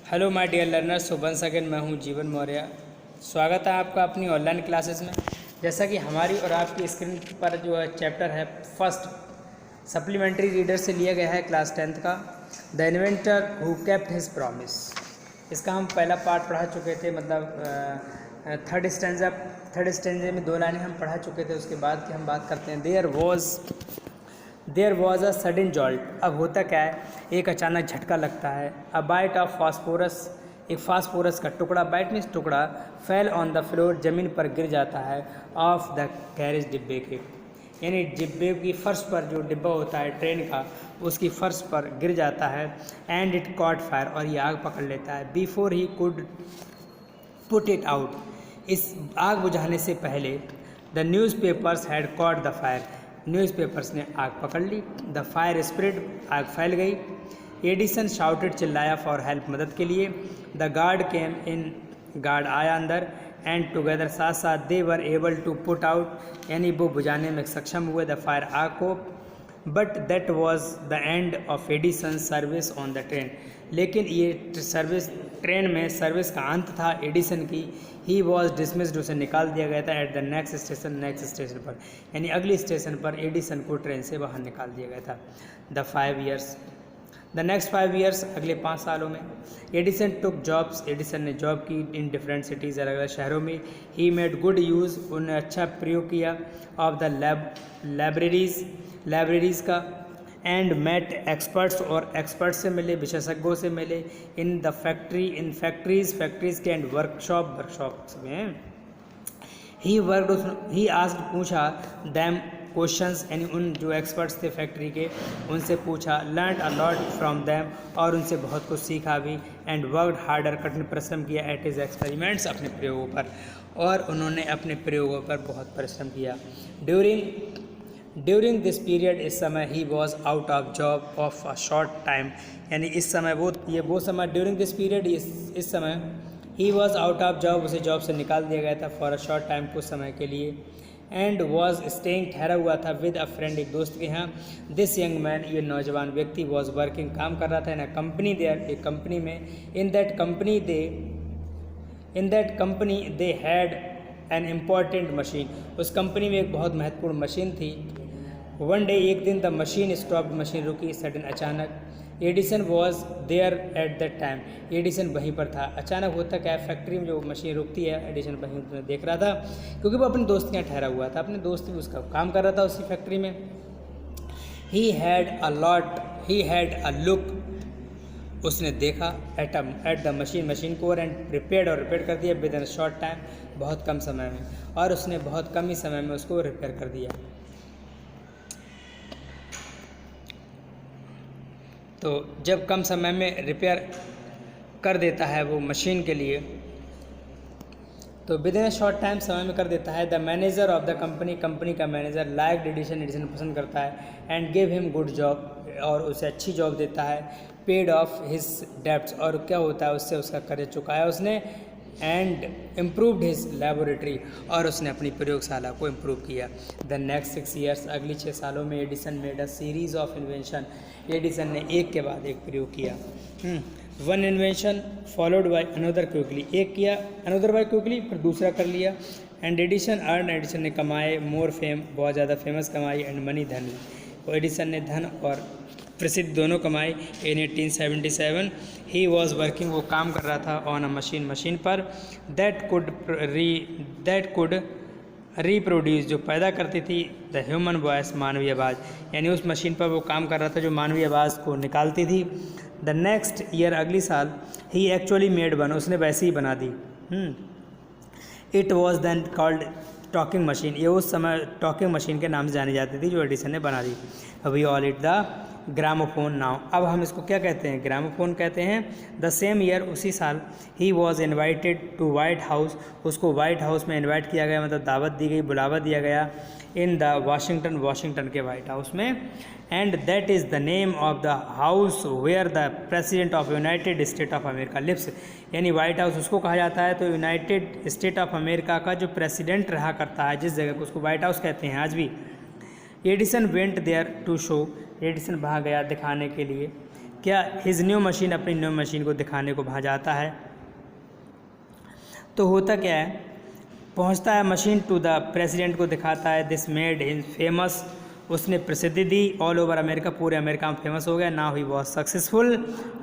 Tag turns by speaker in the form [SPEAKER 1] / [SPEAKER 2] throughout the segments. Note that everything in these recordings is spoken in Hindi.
[SPEAKER 1] Hello my dear learners, so once again मैं हूं जीवन मौर्य। स्वागत है आपका अपनी ऑनलाइन क्लासेस में। जैसा कि हमारी और आपकी स्क्रीन पर जो है चैप्टर है फर्स्ट सप्लीमेंट्री रीडर से लिया गया है क्लास 10th का, the inventor who kept his promise. इसका हम पहला पार्ट पढ़ा चुके थे, मतलब थर्ड स्टेंजे में 2 लाइनें हम पढ़ा चुके थे। उसके बाद की हम बात करते हैं there was a sudden jolt. अब होता क्या है, एक अचानक झटका लगता है। अ बाइट ऑफ फास्फोरस, एक फास्फोरस का टुकड़ा, बाइट मीन्स टुकड़ा, फेल ऑन द फ्लोर, ज़मीन पर गिर जाता है, ऑफ द कैरेज, डिब्बे के, यानी डिब्बे की फर्श पर, जो डिब्बा होता है ट्रेन का, उसकी फर्श पर गिर जाता है। एंड इट कॉट फायर, और ये आग पकड़ लेता है। Before he could put it out, इस आग बुझाने से पहले the newspapers had caught the fire, newspapers ने आग पकड़ ली। द फायर स्प्रेड, आग फैल गई। एडिसन शाउटेड, चिल्लाया, फॉर हेल्प, मदद के लिए। The guard came in, guard आया अंदर। एंड टुगेदर, साथ साथ, they were able to put out, यानी वो बुझाने में सक्षम हुए, द फायर, आग को। But that was the end of Edison service on the train, लेकिन ये सर्विस, ट्रेन में सर्विस का अंत था एडिसन की। ही वॉज डिसमिस्ड, उसे निकाल दिया गया था। एट द नेक्स्ट स्टेशन पर, यानी अगली स्टेशन पर एडिसन को ट्रेन से बाहर निकाल दिया गया था। द नेक्स्ट 5 ईयर्स, अगले 5 सालों में, एडिसन टुक जॉब्स, एडिसन ने जॉब की इन डिफरेंट सिटीज़, अलग अलग शहरों में। ही मेड गुड यूज़, उन्होंने अच्छा प्रयोग किया, ऑफ द लाइब्रेरीज़ का। एंड मेट एक्सपर्ट्स, और एक्सपर्ट्स से मिले, विशेषज्ञों से मिले। इन फैक्ट्रीज़ के, एंड वर्कशॉप्स में। ही आस्क्ड, पूछा, दैम क्वेश्चंस, यानी उन जो एक्सपर्ट्स थे फैक्ट्री के, उनसे पूछा। Learn a lot from them, और उनसे बहुत कुछ सीखा भी। एंड वर्कड हार्डर, कठिन परिश्रम किया। एट हिज एक्सपेरिमेंट्स, अपने प्रयोगों पर, और उन्होंने अपने प्रयोगों पर बहुत परिश्रम किया। ड्यूरिंग दिस पीरियड, इस समय, he was out of job of a short time, यानी इस समय, वो समय, ड्यूरिंग दिस पीरियड, इस समय, he was out of job, उसे जॉब से निकाल दिया गया था, फॉर अ शॉर्ट टाइम, कुछ समय के लिए। एंड वॉज स्टेइंग, ठहरा हुआ था, विद अ फ्रेंड, एक दोस्त के यहाँ। दिस यंग मैन, ये नौजवान व्यक्ति, वॉज वर्किंग, काम कर रहा था, इन अ कंपनी देयर, एक कंपनी में। In that company they had an important machine, उस कंपनी में एक बहुत महत्वपूर्ण मशीन थी। वन डे, एक दिन, द मशीन स्टॉप्ड, मशीन रुकी, सडन, अचानक। Edison was there at that time, Edison वहीं पर था। अचानक होता क्या है, फैक्ट्री में जो मशीन रुकती है, एडिसन वहीं देख रहा था, क्योंकि वो अपने दोस्त के यहाँ ठहरा हुआ था, अपने दोस्त भी उसका काम कर रहा था उसी फैक्ट्री में। ही हैड अ लुक, उसने देखा, एट द मशीन को, एंड रिपेयर कर दिया, विद इन शॉर्ट टाइम, बहुत कम समय में, और उसने बहुत कम ही समय में उसको रिपेयर कर दिया। तो जब कम समय में रिपेयर कर देता है वो मशीन के लिए, तो with in a short time, समय में कर देता है। The manager of the company का मैनेजर लाइक एडिसन पसंद करता है। And give him good job, और उसे अच्छी जॉब देता है। पेड ऑफ हिज डेब्ट्स, और क्या होता है, उससे उसका कर्ज चुकाया उसने। एंड इम्प्रूव्ड हिज लेबोरेटरी, और उसने अपनी प्रयोगशाला को इम्प्रूव किया। द नेक्स्ट 6 ईयर्स, अगली 6 सालों में, Edison made a series of invention, Edison ने एक के बाद एक प्रयोग किया। One invention followed by another quickly, एक किया, अनदर बाय क्विकली, फिर दूसरा कर लिया। एंड एडिसन ने कमाए मोर फेम, बहुत ज़्यादा फेमस कमाई। एंड मनी, धन, तो एडिसन ने धन और प्रसिद्ध दोनों कमाई। इन 1877 ही वॉज वर्किंग, वो काम कर रहा था, ऑन अ मशीन पर, दैट कुड रिप्रोड्यूस, जो पैदा करती थी, द ह्यूमन वॉइस, मानवीय आवाज़, यानी उस मशीन पर वो काम कर रहा था जो मानवीय आवाज़ को निकालती थी। द नेक्स्ट ईयर, अगली साल, ही एक्चुअली मेड वन, उसने वैसे ही बना दी। It was then called talking machine, ये उस समय टॉकिंग मशीन के नाम से जानी जाती थी, जो एडिसन ने बना दी। We all it the gramophone now, अब हम इसको क्या कहते हैं, ग्रामोफोन कहते हैं। द सेम ईयर, उसी साल, he was invited to White House, उसको वाइट हाउस में इन्वाइट किया गया, मतलब दावत दी गई, बुलावा दिया गया। इन द वाशिंगटन के वाइट हाउस में। And that is the name of the house where the president of United State of America lives, यानी वाइट हाउस उसको कहा जाता है। तो यूनाइटेड स्टेट ऑफ अमेरिका का जो प्रेसिडेंट रहा करता है जिस जगह को, उसको वाइट हाउस कहते हैं आज भी। Edison went there to show, Edison वहाँ गया दिखाने के लिए क्या हिज न्यू मशीन, अपनी न्यू मशीन को दिखाने को वहाँ जाता है। तो होता क्या है, पहुँचता है मशीन टू द प्रेसिडेंट को दिखाता है। दिस मेड हिम फेमस, उसने प्रसिद्धि दी ऑल ओवर अमेरिका, पूरे अमेरिका में फेमस हो गया। नाउ ही वॉज सक्सेसफुल,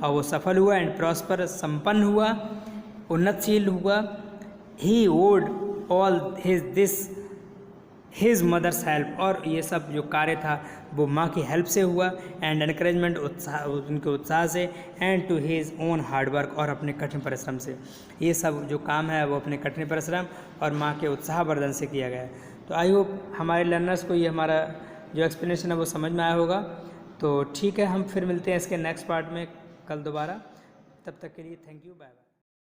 [SPEAKER 1] और वो सफल हुआ, एंड प्रॉस्पर, संपन्न हुआ, उन्नतशील हुआ। He would all his mother's help, और ये सब जो कार्य था वो माँ की हेल्प से हुआ। एंड एनकरेजमेंट, उत्साह, उनके उत्साह से। And to his own hard work, और अपने कठिन परिश्रम से। ये सब जो काम है वो अपने कठिन परिश्रम और माँ के उत्साहवर्धन से किया गया है। तो आई होप हमारे लर्नर्स को ये हमारा जो एक्सप्लेनेशन है वो समझ में आया होगा। तो ठीक है, हम फिर मिलते हैं इसके नेक्स्ट पार्ट में कल दोबारा। तब तक के लिए थैंक यू, बाय बाय।